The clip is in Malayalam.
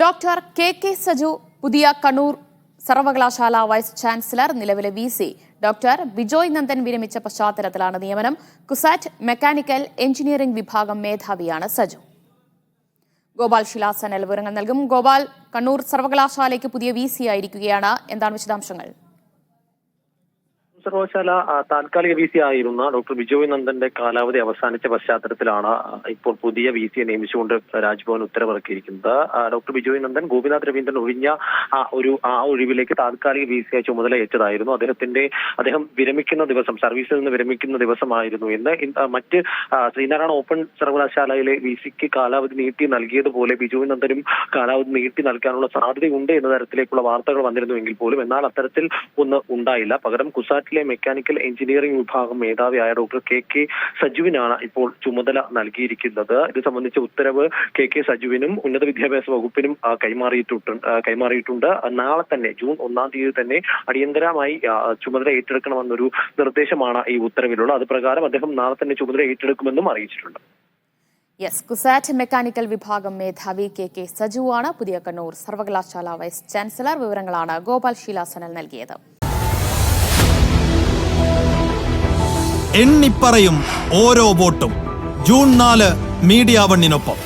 ഡോക്ടർ കെ സജു പുതിയ കണ്ണൂർ സർവകലാശാല വൈസ് ചാൻസലർ. നിലവിലെ VC ഡോക്ടർ ബിജോയ് നന്ദൻ വിരമിച്ച പശ്ചാത്തലത്തിലാണ് നിയമനം. കുസാറ്റ് മെക്കാനിക്കൽ എഞ്ചിനീയറിംഗ് വിഭാഗം മേധാവിയാണ് സജു. ഗോപാൽ ശിലാസനൽ വിവരങ്ങൾ നൽകും. ഗോപാൽ, കണ്ണൂർ സർവകലാശാലയ്ക്ക് പുതിയ VC ആയിരിക്കുകയാണ്. എന്താണ് വിശദാംശങ്ങൾ? സർവകലാശാല താൽക്കാലിക VC ആയിരുന്ന ഡോക്ടർ ബിജോയ് നന്ദന്റെ കാലാവധി അവസാനിച്ച പശ്ചാത്തലത്തിലാണ് ഇപ്പോൾ പുതിയ VC നിയമിച്ചുകൊണ്ട് രാജ്ഭവൻ ഉത്തരവിറക്കിയിരിക്കുന്നത്. ഡോക്ടർ ബിജോയ് നന്ദൻ ഗോപിനാഥ് രവീന്ദ്രൻ ഒഴിഞ്ഞ ആ ഒഴിവിലേക്ക് താൽക്കാലിക VC ആയി ചുമതല ഏറ്റതായിരുന്നു. അദ്ദേഹം വിരമിക്കുന്ന ദിവസം, സർവീസിൽ നിന്ന് വിരമിക്കുന്ന ദിവസമായിരുന്നു എന്ന്. മറ്റ് ശ്രീനാരായണ ഓപ്പൺ സർവകലാശാലയിലെ VCക്ക് കാലാവധി നീട്ടി നൽകിയതുപോലെ ബിജോയ് നന്ദനും കാലാവധി നീട്ടി നൽകാനുള്ള സാധ്യതയുണ്ട് എന്ന തരത്തിലേക്കുള്ള വാർത്തകൾ വന്നിരുന്നുവെങ്കിൽ പോലും എന്നാൽ അത്തരത്തിൽ ഒന്ന് ഉണ്ടായില്ല. പകരം കുസാറ്റിലെ മെക്കാനിക്കൽ എഞ്ചിനീയറിംഗ് വിഭാഗം മേധാവിയായ ഡോക്ടർ കെ സജുവിനാണ് ഇപ്പോൾ ചുമതല നൽകിയിരിക്കുന്നത്. ഇത് സംബന്ധിച്ച ഉത്തരവ് കെ സജുവിനും ഉന്നത വിദ്യാഭ്യാസ വകുപ്പിനും കൈമാറിയിട്ടുണ്ട്. നാളെ തന്നെ ജൂൺ 1-ാം തീയതി തന്നെ അടിയന്തരമായി ചുമതല ഏറ്റെടുക്കണമെന്നൊരു നിർദ്ദേശമാണ് ഈ ഉത്തരവിലുള്ളത്. അത് പ്രകാരം അദ്ദേഹം നാളെ തന്നെ ചുമതല ഏറ്റെടുക്കുമെന്നും അറിയിച്ചിട്ടുണ്ട്. കുസാറ്റ് മെക്കാനിക്കൽ വിഭാഗം മേധാവി കെ സജുവാണ് പുതിയ കണ്ണൂർ സർവകലാശാല വൈസ് ചാൻസലർ. വിവരങ്ങളാണ് ഗോപാൽ ശിലാസനൽ നൽകിയത്. എണ്ണിപ്പറയും ഓരോ വോട്ടും. June 4 media 1-നൊപ്പം.